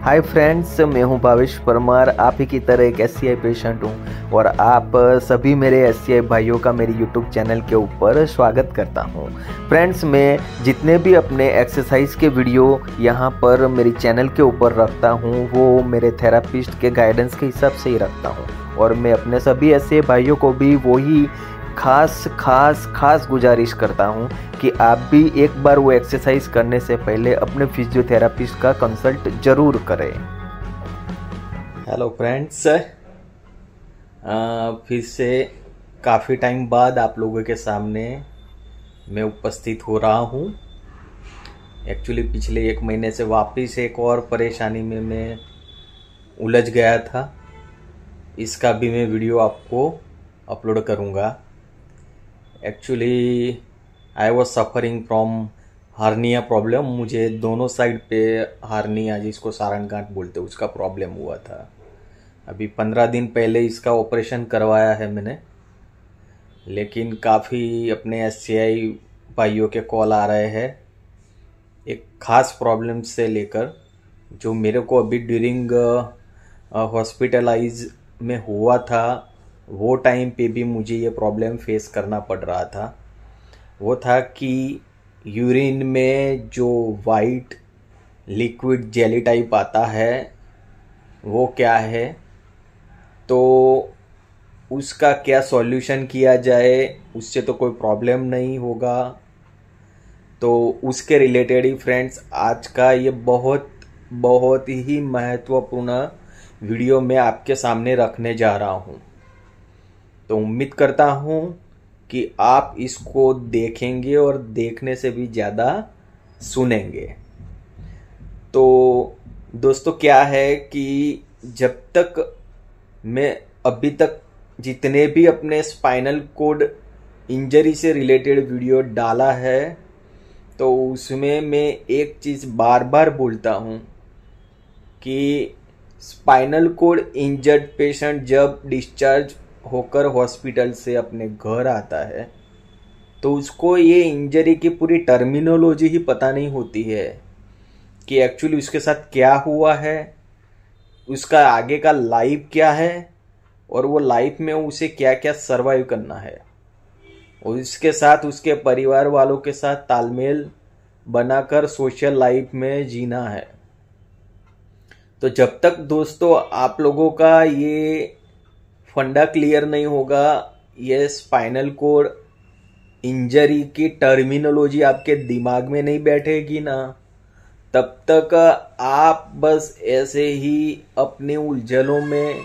Hi friends, मैं हूं भावेश परमार। आप ही की तरह एक एससीआई पेशेंट हूं और आप सभी मेरे एससीआई भाइयों का मेरे यूट्यूब चैनल के ऊपर स्वागत करता हूं। फ्रेंड्स, मैं जितने भी अपने एक्सरसाइज के वीडियो यहां पर मेरे चैनल के ऊपर रखता हूं वो मेरे थेरापिस्ट के गाइडेंस के हिसाब से ही रखता हूं और मैं अपने सभी एससीआई भाइयों को भी वही खास गुजारिश करता हूं कि आप भी एक बार वो एक्सरसाइज करने से पहले अपने फिजियोथेरापिस्ट का कंसल्ट जरूर करें। हेलो फ्रेंड्स, फिर से काफ़ी टाइम बाद आप लोगों के सामने मैं उपस्थित हो रहा हूं। एक्चुअली पिछले 1 महीने से वापस एक और परेशानी में मैं उलझ गया था। इसका भी मैं वीडियो आपको अपलोड करूंगा। Actually I was suffering from hernia problem. मुझे दोनों साइड पे हार्निया, जिसको सारंगांठ बोलते हैं, उसका प्रॉब्लम हुआ था। अभी 15 दिन पहले इसका ऑपरेशन करवाया है मैंने, लेकिन काफ़ी अपने एससीआई भाइयों के कॉल आ रहे हैं एक ख़ास प्रॉब्लम से लेकर, जो मेरे को अभी ड्यूरिंग हॉस्पिटलाइज में हुआ था। वो टाइम पे भी मुझे ये प्रॉब्लम फेस करना पड़ रहा था। वो था कि यूरिन में जो वाइट लिक्विड जेली टाइप आता है वो क्या है, तो उसका क्या सॉल्यूशन किया जाए, उससे तो कोई प्रॉब्लम नहीं होगा। तो उसके रिलेटेड ही फ्रेंड्स आज का ये बहुत ही महत्वपूर्ण वीडियो मैं आपके सामने रखने जा रहा हूँ। तो उम्मीद करता हूँ कि आप इसको देखेंगे और देखने से भी ज़्यादा सुनेंगे। तो दोस्तों, क्या है कि जब तक मैं अभी तक जितने भी अपने स्पाइनल कोड इंजरी से रिलेटेड वीडियो डाला है, तो उसमें मैं एक चीज़ बार बार बोलता हूँ कि स्पाइनल कोड इंजर्ड पेशेंट जब डिस्चार्ज होकर हॉस्पिटल से अपने घर आता है तो उसको ये इंजरी की पूरी टर्मिनोलॉजी ही पता नहीं होती है कि एक्चुअली उसके साथ क्या हुआ है, उसका आगे का लाइफ क्या है और वो लाइफ में उसे क्या क्या सर्वाइव करना है और इसके साथ उसके परिवार वालों के साथ तालमेल बनाकर सोशल लाइफ में जीना है। तो जब तक दोस्तों आप लोगों का ये फंडा क्लियर नहीं होगा, ये स्पाइनल कोड इंजरी की टर्मिनोलॉजी आपके दिमाग में नहीं बैठेगी ना, तब तक आप बस ऐसे ही अपने उलझनों में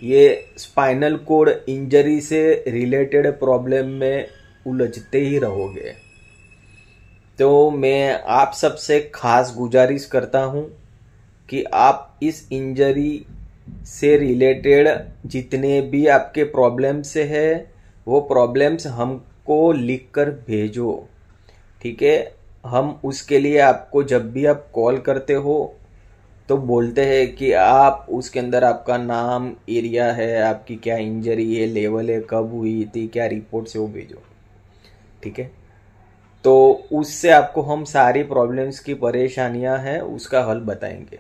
ये स्पाइनल कोड इंजरी से रिलेटेड प्रॉब्लम में उलझते ही रहोगे। तो मैं आप सबसे खास गुजारिश करता हूँ कि आप इस इंजरी से रिलेटेड जितने भी आपके प्रॉब्लम्स है वो प्रॉब्लम्स हमको लिख कर भेजो, ठीक है। हम उसके लिए आपको जब भी आप कॉल करते हो तो बोलते हैं कि आप उसके अंदर आपका नाम, एरिया है, आपकी क्या इंजरी है, लेवल है, कब हुई थी, क्या रिपोर्ट से वो भेजो, ठीक है। तो उससे आपको हम सारी प्रॉब्लम्स की परेशानियां हैं उसका हल बताएंगे।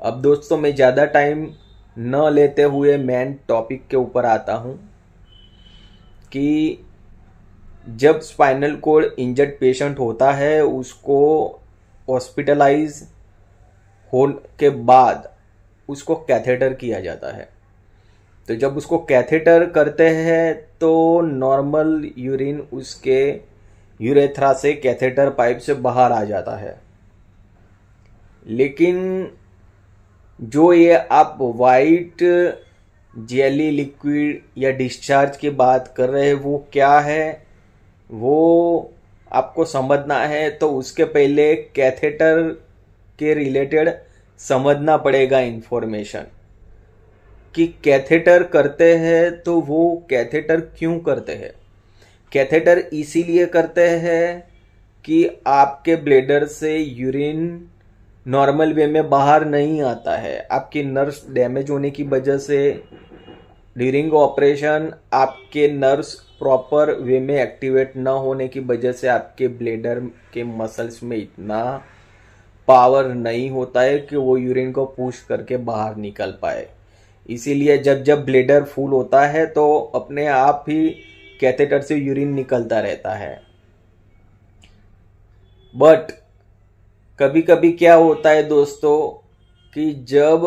अब दोस्तों, मैं ज़्यादा टाइम न लेते हुए मेन टॉपिक के ऊपर आता हूं कि जब स्पाइनल कोड इंजर्ड पेशेंट होता है उसको हॉस्पिटलाइज होने के बाद उसको कैथेटर किया जाता है। तो जब उसको कैथेटर करते हैं तो नॉर्मल यूरिन उसके यूरेथ्रा से कैथेटर पाइप से बाहर आ जाता है, लेकिन जो ये आप वाइट जेली लिक्विड या डिस्चार्ज की बात कर रहे हैं वो क्या है, वो आपको समझना है। तो उसके पहले कैथेटर के रिलेटेड समझना पड़ेगा इंफॉर्मेशन कि कैथेटर करते हैं तो वो कैथेटर क्यों करते हैं। कैथेटर इसीलिए करते हैं कि आपके ब्लेडर से यूरिन नॉर्मल वे में बाहर नहीं आता है। आपकी नर्व्स डैमेज होने की वजह से ड्यूरिंग ऑपरेशन आपके नर्व्स प्रॉपर वे में एक्टिवेट ना होने की वजह से आपके ब्लेडर के मसल्स में इतना पावर नहीं होता है कि वो यूरिन को पुश करके बाहर निकल पाए। इसीलिए जब जब ब्लैडर फुल होता है तो अपने आप ही कैथेटर से यूरिन निकलता रहता है। बट कभी कभी क्या होता है दोस्तों कि जब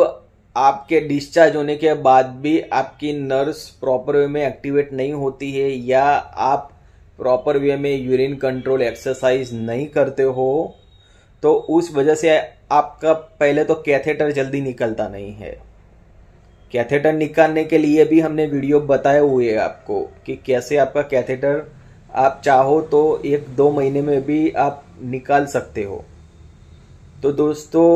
आपके डिस्चार्ज होने के बाद भी आपकी नर्व्स प्रॉपर वे में एक्टिवेट नहीं होती है या आप प्रॉपर वे में यूरिन कंट्रोल एक्सरसाइज नहीं करते हो, तो उस वजह से आपका पहले तो कैथेटर जल्दी निकलता नहीं है। कैथेटर निकालने के लिए भी हमने वीडियो बताए हुए हैं आपको कि कैसे आपका कैथेटर आप चाहो तो 1-2 महीने में भी आप निकाल सकते हो। तो दोस्तों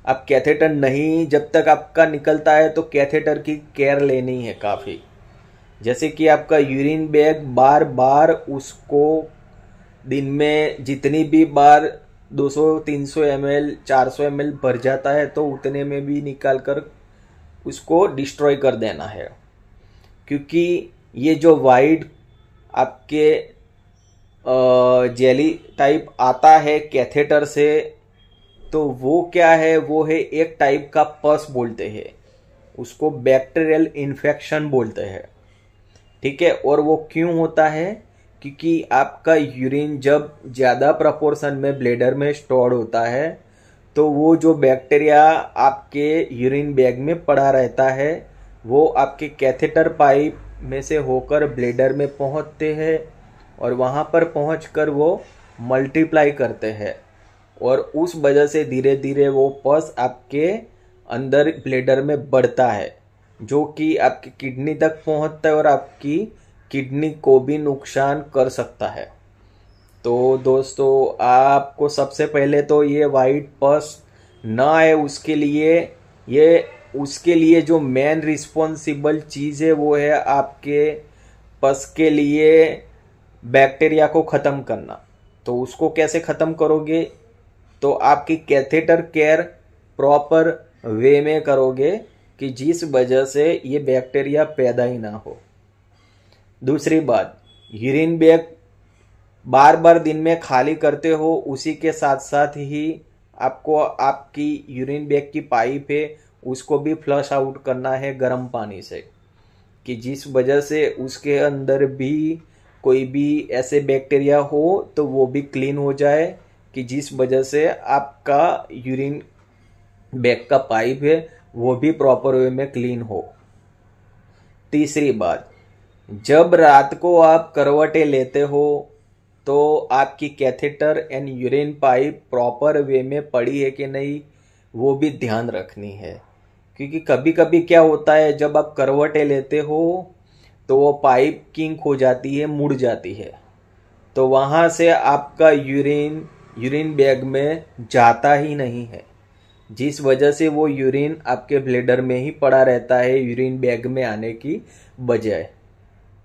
आप कैथेटर नहीं, जब तक आपका निकलता है तो कैथेटर की केयर लेनी है काफ़ी। जैसे कि आपका यूरिन बैग बार बार उसको दिन में जितनी भी बार 200-300 ml 400 ml भर जाता है तो उतने में भी निकाल कर उसको डिस्ट्रॉय कर देना है। क्योंकि ये जो वाइट आपके जेली टाइप आता है कैथेटर से, तो वो क्या है, वो है एक टाइप का पस बोलते हैं उसको, बैक्टीरियल इन्फेक्शन बोलते हैं। ठीक है। और वो क्यों होता है? क्योंकि आपका यूरिन जब ज़्यादा प्रपोर्शन में ब्लैडर में स्टोर होता है तो वो जो बैक्टीरिया आपके यूरिन बैग में पड़ा रहता है वो आपके कैथेटर पाइप में से होकर ब्लैडर में पहुंचते हैं और वहां पर पहुंचकर वो मल्टीप्लाई करते हैं और उस वजह से धीरे धीरे वो पस आपके अंदर ब्लैडर में बढ़ता है, जो कि आपकी किडनी तक पहुंचता है और आपकी किडनी को भी नुकसान कर सकता है। तो दोस्तों आपको सबसे पहले तो ये वाइट पस ना आए उसके लिए जो मेन रिस्पॉन्सिबल चीज़ है वो है आपके पस के लिए बैक्टीरिया को ख़त्म करना। तो उसको कैसे ख़त्म करोगे? तो आपकी कैथेटर केयर प्रॉपर वे में करोगे कि जिस वजह से ये बैक्टीरिया पैदा ही ना हो। दूसरी बात, यूरिन बैग बार बार दिन में खाली करते हो, उसी के साथ साथ ही आपको आपकी यूरिन बैग की पाइप है उसको भी फ्लश आउट करना है गर्म पानी से, कि जिस वजह से उसके अंदर भी कोई भी ऐसे बैक्टीरिया हो तो वो भी क्लीन हो जाए, कि जिस वजह से आपका यूरिन बैग का पाइप है वो भी प्रॉपर वे में क्लीन हो। तीसरी बात, जब रात को आप करवटें लेते हो तो आपकी catheter and urine pipe proper way में पड़ी है कि नहीं वो भी ध्यान रखनी है। क्योंकि कभी कभी क्या होता है, जब आप करवटें लेते हो तो वो पाइप किंक हो जाती है, मुड़ जाती है, तो वहाँ से आपका यूरिन बैग में जाता ही नहीं है, जिस वजह से वो यूरिन आपके ब्लैडर में ही पड़ा रहता है यूरिन बैग में आने की बजाय।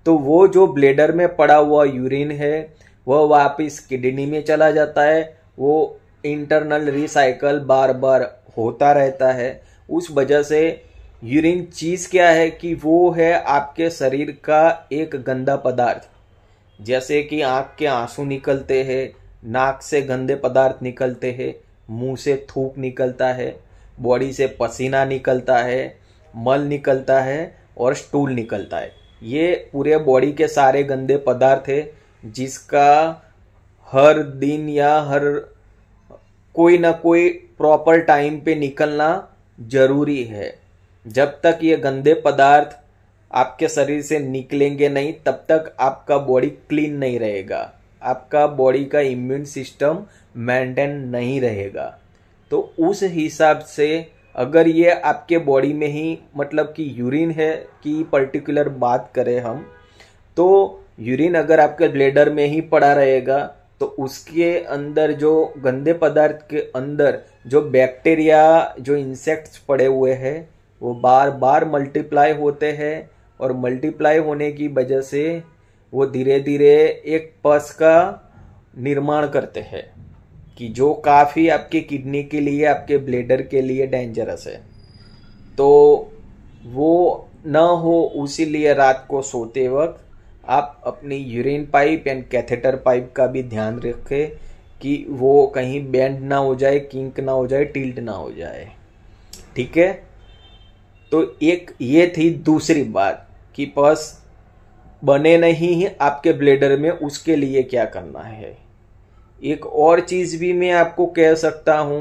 तो वो जो ब्लैडर में पड़ा हुआ यूरिन है वह वापस किडनी में चला जाता है, वो इंटरनल रिसाइकल बार बार होता रहता है। उस वजह से यूरिन चीज़ क्या है कि वो है आपके शरीर का एक गंदा पदार्थ। जैसे कि आँख के आंसू निकलते हैं, नाक से गंदे पदार्थ निकलते हैं, मुंह से थूक निकलता है, बॉडी से पसीना निकलता है, मल निकलता है और स्टूल निकलता है। ये पूरे बॉडी के सारे गंदे पदार्थ है जिसका हर दिन या हर कोई ना कोई प्रॉपर टाइम पे निकलना जरूरी है। जब तक ये गंदे पदार्थ आपके शरीर से निकलेंगे नहीं तब तक आपका बॉडी क्लीन नहीं रहेगा, आपका बॉडी का इम्यून सिस्टम मेंटेन नहीं रहेगा। तो उस हिसाब से अगर ये आपके बॉडी में ही मतलब कि यूरिन है कि पर्टिकुलर बात करें हम, तो यूरिन अगर आपके ब्लैडर में ही पड़ा रहेगा तो उसके अंदर जो गंदे पदार्थ के अंदर जो बैक्टीरिया जो इंसेक्ट्स पड़े हुए हैं वो बार बार मल्टीप्लाई होते हैं और मल्टीप्लाई होने की वजह से वो धीरे धीरे एक पस का निर्माण करते हैं कि जो काफ़ी आपकी किडनी के लिए आपके ब्लैडर के लिए डेंजरस है। तो वो ना हो उसीलिए रात को सोते वक्त आप अपनी urine pipe and catheter pipe का भी ध्यान रखें कि वो कहीं बेंड ना हो जाए, किंक ना हो जाए, टिल्ट ना हो जाए। ठीक है, तो एक ये थी दूसरी बात कि पस बने नहीं है आपके ब्लेडर में, उसके लिए क्या करना है। एक और चीज भी मैं आपको कह सकता हूं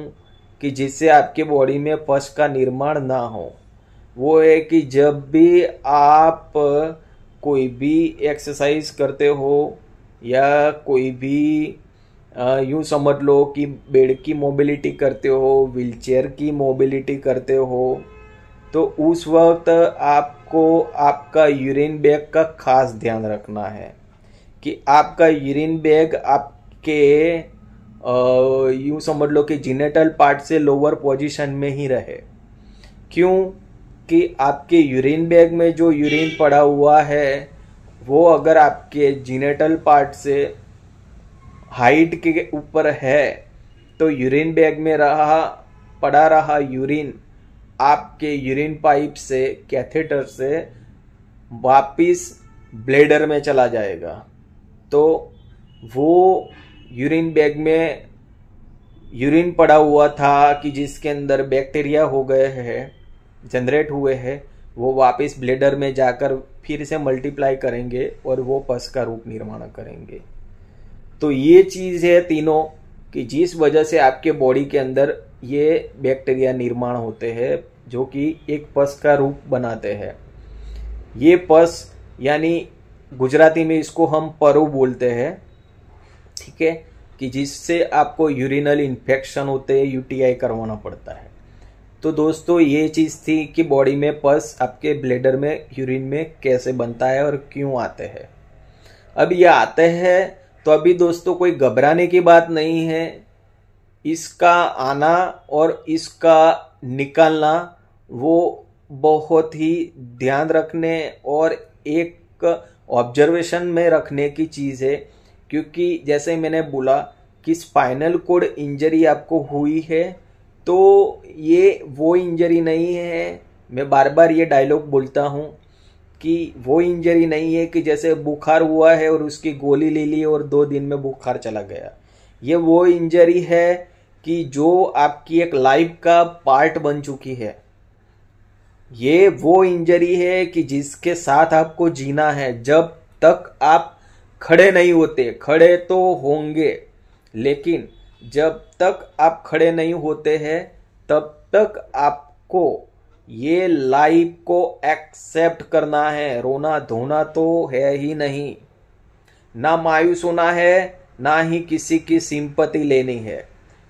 कि जिससे आपके बॉडी में पस का निर्माण ना हो, वो है कि जब भी आप कोई भी एक्सरसाइज करते हो या कोई भी यूं समझ लो कि बेड की मोबिलिटी करते हो, व्हीलचेयर की मोबिलिटी करते हो, तो उस वक्त आपको आपका यूरिन बैग का खास ध्यान रखना है कि आपका यूरिन बैग आपके यूं समझ लो कि जीनेटल पार्ट से लोअर पोजीशन में ही रहे। क्यों कि आपके यूरिन बैग में जो यूरिन पड़ा हुआ है वो अगर आपके जीनेटल पार्ट से हाइट के ऊपर है तो यूरिन बैग में पड़ा रहा यूरिन आपके यूरिन पाइप से, कैथेटर से वापिस ब्लेडर में चला जाएगा। तो वो यूरिन बैग में यूरिन पड़ा हुआ था कि जिसके अंदर बैक्टीरिया हो गए हैं, जनरेट हुए हैं, वो वापस ब्लेडर में जाकर फिर से मल्टीप्लाई करेंगे और वो पस का रूप निर्माण करेंगे। तो ये चीज है तीनों कि जिस वजह से आपके बॉडी के अंदर ये बैक्टीरिया निर्माण होते हैं जो कि एक पस का रूप बनाते हैं। ये पस यानी गुजराती में इसको हम परु बोलते हैं। ठीक है, कि जिससे आपको यूरिनल इन्फेक्शन होते हैं, यूटीआई करवाना पड़ता है। तो दोस्तों ये चीज थी कि बॉडी में पस आपके ब्लेडर में यूरिन में कैसे बनता है और क्यों आते हैं। अब ये आते हैं तो अभी दोस्तों कोई घबराने की बात नहीं है। इसका आना और इसका निकलना वो बहुत ही ध्यान रखने और एक ऑब्जर्वेशन में रखने की चीज है, क्योंकि जैसे मैंने बोला कि स्पाइनल कोड इंजरी आपको हुई है तो ये वो इंजरी नहीं है। मैं बार बार ये डायलॉग बोलता हूं कि वो इंजरी नहीं है कि जैसे बुखार हुआ है और उसकी गोली ले ली और 2 दिन में बुखार चला गया। ये वो इंजरी है कि जो आपकी एक लाइफ का पार्ट बन चुकी है। ये वो इंजरी है कि जिसके साथ आपको जीना है। जब तक आप खड़े नहीं होते, खड़े तो होंगे, लेकिन जब तक आप खड़े नहीं होते हैं तब तक आपको ये लाइफ को एक्सेप्ट करना है। रोना धोना तो है ही नहीं, ना मायूस होना है, ना ही किसी की सिंपैथी लेनी है।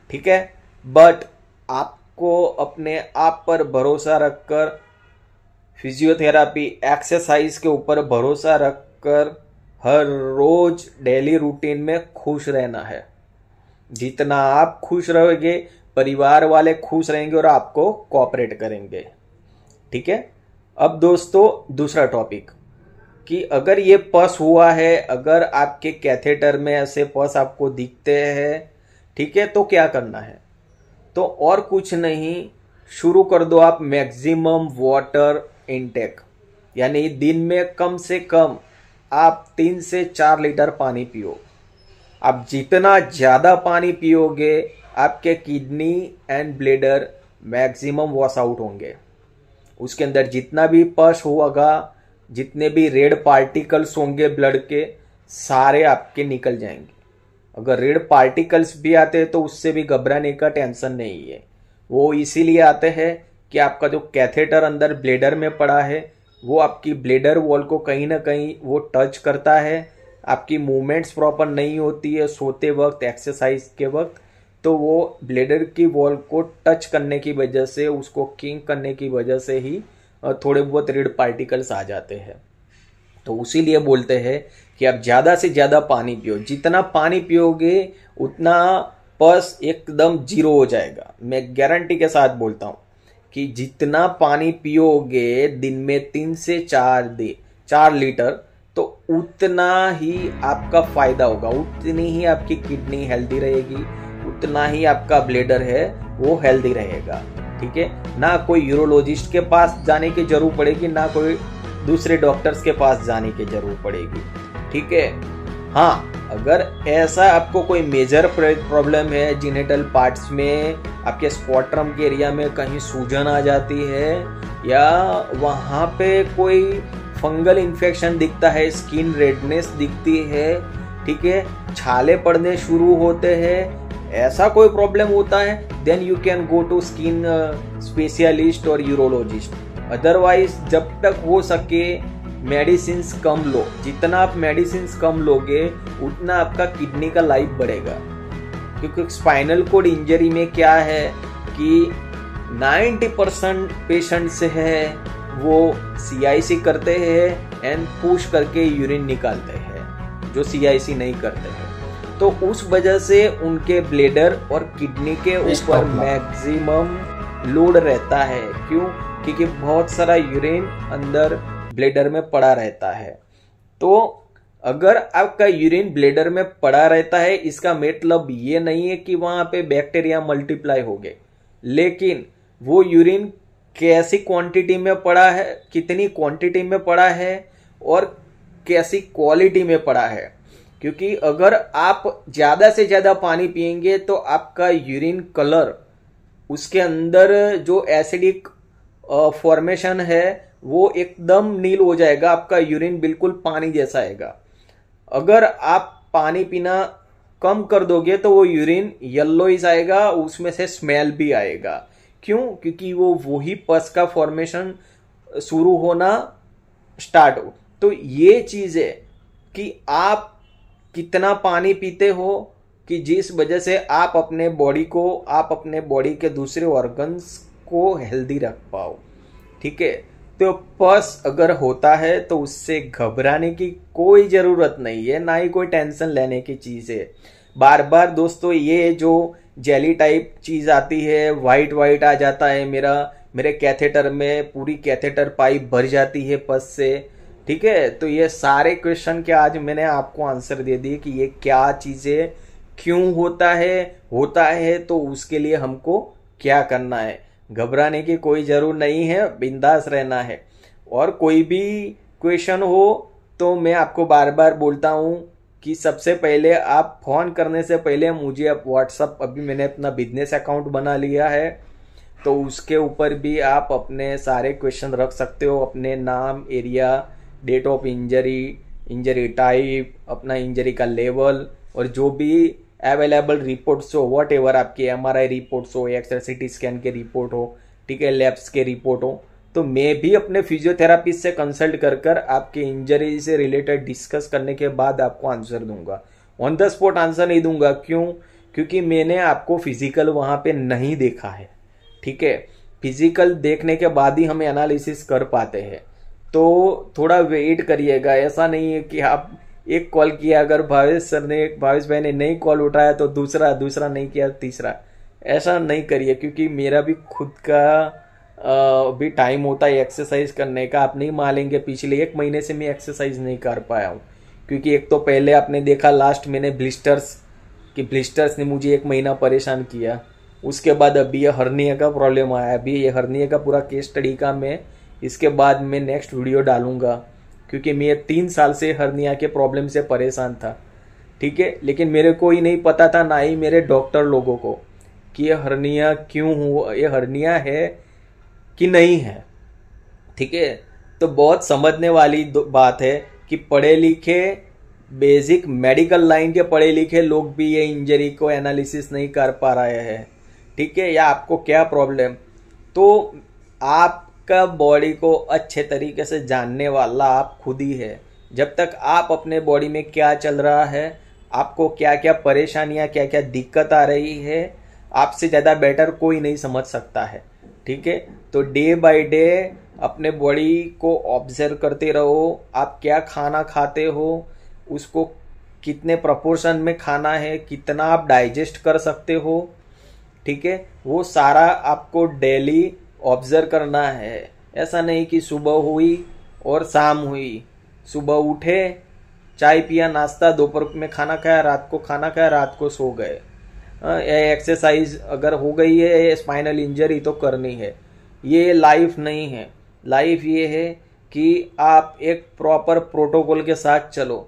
ठीक है, बट आपको अपने आप पर भरोसा रखकर, फिजियोथेरापी, एक्सरसाइज के ऊपर भरोसा रखकर हर रोज डेली रूटीन में खुश रहना है। जितना आप खुश रहोगे परिवार वाले खुश रहेंगे और आपको कोऑपरेट करेंगे। ठीक है, अब दोस्तों दूसरा टॉपिक कि अगर ये पस हुआ है, अगर आपके कैथेटर में ऐसे पस आपको दिखते हैं, ठीक है, तो क्या करना है। तो और कुछ नहीं, शुरू कर दो आप मैक्सिमम वाटर इनटेक, यानी दिन में कम से कम आप 3 से 4 लीटर पानी पियो। आप जितना ज्यादा पानी पियोगे आपके kidney and bladder maximum wash out होंगे। उसके अंदर जितना भी पस होगा, जितने भी रेड पार्टिकल्स होंगे ब्लड के, सारे आपके निकल जाएंगे। अगर रेड पार्टिकल्स भी आते हैं तो उससे भी घबराने का टेंशन नहीं है। वो इसीलिए आते हैं कि आपका जो कैथेटर अंदर ब्लेडर में पड़ा है वो आपकी ब्लेडर वॉल को कहीं ना कहीं वो टच करता है। आपकी मूवमेंट्स प्रॉपर नहीं होती है सोते वक्त, एक्सरसाइज के वक्त, तो वो ब्लेडर की वॉल को टच करने की वजह से, उसको किंक करने की वजह से ही थोड़े बहुत रेड पार्टिकल्स आ जाते हैं। तो इसीलिए बोलते हैं कि आप ज्यादा से ज्यादा पानी पियो। जितना पानी पियोगे उतना पस एकदम जीरो हो जाएगा। मैं गारंटी के साथ बोलता हूं कि जितना पानी पियोगे दिन में 3 से 4 लीटर, तो उतना ही आपका फायदा होगा, उतनी ही आपकी किडनी हेल्दी रहेगी, उतना ही आपका ब्लेडर है वो हेल्दी रहेगा। ठीक है, ना कोई यूरोलॉजिस्ट के पास जाने की जरूरत पड़ेगी, ना कोई दूसरे डॉक्टर्स के पास जाने की जरूरत पड़ेगी। ठीक है, हाँ, अगर ऐसा आपको कोई मेजर प्रॉब्लम है जीनिटल पार्ट्स में, आपके स्क्वाट्रम के एरिया में कहीं सूजन आ जाती है या वहाँ पे कोई फंगल इन्फेक्शन दिखता है, स्किन रेडनेस दिखती है, ठीक है, छाले पड़ने शुरू होते हैं, ऐसा कोई प्रॉब्लम होता है, then you can go to skin specialist और यूरोलॉजिस्ट। अदरवाइज जब तक हो सके मेडिसिन कम लो। जितना आप मेडिसिन कम लोगे उतना आपका किडनी का लाइफ बढ़ेगा। क्योंकि स्पाइनल कोड इंजरी में क्या है कि 90% पेशेंट्स है वो CIC करते हैं एंड पुश करके यूरिन निकालते हैं, जो CIC नहीं करते हैं। तो उस वजह से उनके ब्लेडर और किडनी के ऊपर मैक्सिमम लोड रहता है। क्यों? क्योंकि बहुत सारा यूरिन अंदर ब्लेडर में पड़ा रहता है। तो अगर आपका यूरिन ब्लेडर में पड़ा रहता है, इसका मतलब ये नहीं है कि वहां पे बैक्टीरिया मल्टीप्लाई हो गए, लेकिन वो यूरिन कैसी क्वांटिटी में पड़ा है, कितनी क्वांटिटी में पड़ा है और कैसी क्वालिटी में पड़ा है। क्योंकि अगर आप ज्यादा से ज्यादा पानी पिएंगे तो आपका यूरिन कलर, उसके अंदर जो एसिडिक फॉर्मेशन है वो एकदम नील हो जाएगा, आपका यूरिन बिल्कुल पानी जैसा आएगा। अगर आप पानी पीना कम कर दोगे तो वो यूरिन येलोइश आएगा, उसमें से स्मेल भी आएगा। क्यों? क्योंकि वो वही पस का फॉर्मेशन शुरू होना स्टार्ट हो। तो ये चीज है कि आप कितना पानी पीते हो, कि जिस वजह से आप अपने बॉडी के दूसरे ऑर्गन्स को हेल्दी रख पाओ। ठीक है, तो पस अगर होता है तो उससे घबराने की कोई जरूरत नहीं है, ना ही कोई टेंशन लेने की चीज है। बार बार दोस्तों ये जो जेली टाइप चीज आती है, वाइट आ जाता है, मेरे कैथेटर में पूरी कैथेटर पाइप भर जाती है पस से। ठीक है, तो ये सारे क्वेश्चन के आज मैंने आपको आंसर दे दिए कि ये क्या चीजें क्यों होता है तो उसके लिए हमको क्या करना है। घबराने की कोई जरूरत नहीं है, बिंदास रहना है। और कोई भी क्वेश्चन हो तो मैं आपको बार बार बोलता हूं कि सबसे पहले आप फोन करने से पहले मुझे आप व्हाट्सअप, अभी मैंने अपना बिजनेस अकाउंट बना लिया है तो उसके ऊपर भी आप अपने सारे क्वेश्चन रख सकते हो, अपने नाम, area, date of injury type, अपना इंजरी का लेवल और जो भी अवेलेबल रिपोर्ट्स हो, वॉट एवर आपके MRI रिपोर्ट्स हो, एक्सरे CT स्कैन के रिपोर्ट हो, ठीक है, लैब्स के रिपोर्ट हो, तो मैं भी अपने फिजियोथेरापिस्ट से कंसल्ट कर आपके इंजरी से रिलेटेड डिस्कस करने के बाद आपको आंसर दूंगा। ऑन द स्पॉट आंसर नहीं दूंगा। क्यों? क्योंकि मैंने आपको फिजिकल वहां पे नहीं देखा है। ठीक है, फिजिकल देखने के बाद ही हम एनालिसिस कर पाते हैं, तो थोड़ा वेट करिएगा। ऐसा नहीं है कि आप एक कॉल किया, अगर भावेश भाई ने नहीं कॉल उठाया तो दूसरा नहीं किया, तीसरा, ऐसा नहीं करिए। क्योंकि मेरा भी खुद का भी टाइम होता है एक्सरसाइज करने का। आप नहीं मानेंगे, पिछले 1 महीने से मैं एक्सरसाइज नहीं कर पाया हूँ। क्योंकि एक तो पहले आपने देखा लास्ट मैंने ब्लिस्टर्स ने मुझे 1 महीना परेशान किया। उसके बाद अभी ये हर्निया का प्रॉब्लम आया। अभी ये हर्निया का पूरा केस स्टडी का मैं इसके बाद मैं नेक्स्ट वीडियो डालूंगा। क्योंकि मैं 3 साल से हर्निया के प्रॉब्लम से परेशान था। ठीक है, लेकिन मेरे को ही नहीं पता था, ना ही मेरे डॉक्टर लोगों को, कि ये हर्निया क्यों हुआ, ये हर्निया है कि नहीं है। ठीक है, तो बहुत समझने वाली बात है कि पढ़े लिखे, बेसिक मेडिकल लाइन के पढ़े लिखे लोग भी ये इंजरी को एनालिसिस नहीं कर पा रहे हैं। ठीक है, या आपको क्या प्रॉब्लम, तो आपका बॉडी को अच्छे तरीके से जानने वाला आप खुद ही है। जब तक आप अपने बॉडी में क्या चल रहा है, आपको क्या क्या परेशानियां, क्या क्या दिक्कत आ रही है, आपसे ज्यादा बेटर कोई नहीं समझ सकता है। ठीक है, तो डे बाय डे अपने बॉडी को ऑब्जर्व करते रहो। आप क्या खाना खाते हो, उसको कितने प्रोपोर्शन में खाना है, कितना आप डाइजेस्ट कर सकते हो। ठीक है, वो सारा आपको डेली ऑब्जर्व करना है। ऐसा नहीं कि सुबह हुई और शाम हुई, सुबह उठे, चाय पिया, नाश्ता, दोपहर में खाना खाया, रात को खाना खाया, रात को सो गए। एक्सरसाइज अगर हो गई है, स्पाइनल इंजरी तो करनी है। ये लाइफ नहीं है। लाइफ ये है कि आप एक प्रॉपर प्रोटोकॉल के साथ चलो।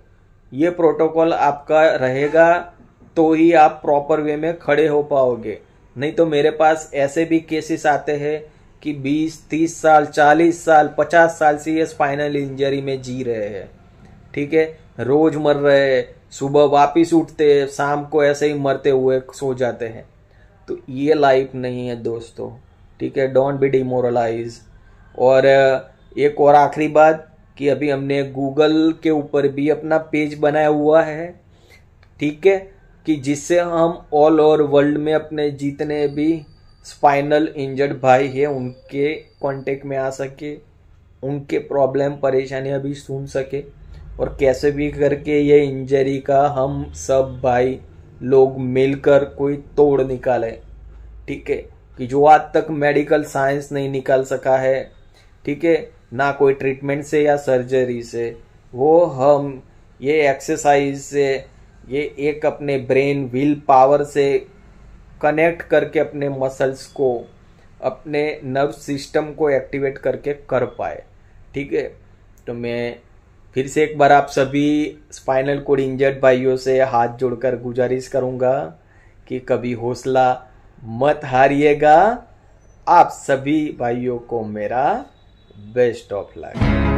ये प्रोटोकॉल आपका रहेगा तो ही आप प्रॉपर वे में खड़े हो पाओगे। नहीं तो मेरे पास ऐसे भी केसेस आते हैं कि 20, 30 साल, 40 साल, 50 साल से ये स्पाइनल इंजरी में जी रहे हैं। ठीक है, रोज मर रहे हैं, सुबह वापिस उठते हैं, शाम को ऐसे ही मरते हुए सो जाते हैं। तो ये लाइफ नहीं है दोस्तों। ठीक है, डोंट बी डिमोरलाइज। और एक और आखिरी बात कि अभी हमने गूगल के ऊपर भी अपना पेज बनाया हुआ है। ठीक है, कि जिससे हम ऑल ओवर वर्ल्ड में अपने जितने भी स्पाइनल इंजर्ड भाई है उनके कांटेक्ट में आ सके, उनके प्रॉब्लम परेशानियां भी सुन सके, और कैसे भी करके ये इंजरी का हम सब भाई लोग मिलकर कोई तोड़ निकाले। ठीक है, कि जो आज तक मेडिकल साइंस नहीं निकाल सका है, ठीक है, ना कोई ट्रीटमेंट से या सर्जरी से, वो हम ये एक्सरसाइज से, ये एक अपने ब्रेन विल पावर से कनेक्ट करके अपने मसल्स को, अपने नर्व सिस्टम को एक्टिवेट करके कर पाए। ठीक है, तो मैं फिर से एक बार आप सभी स्पाइनल कोड इंजर्ड भाइयों से हाथ जोड़कर गुजारिश करूंगा कि कभी हौसला मत हारिएगा। आप सभी भाइयों को मेरा बेस्ट ऑफ लक।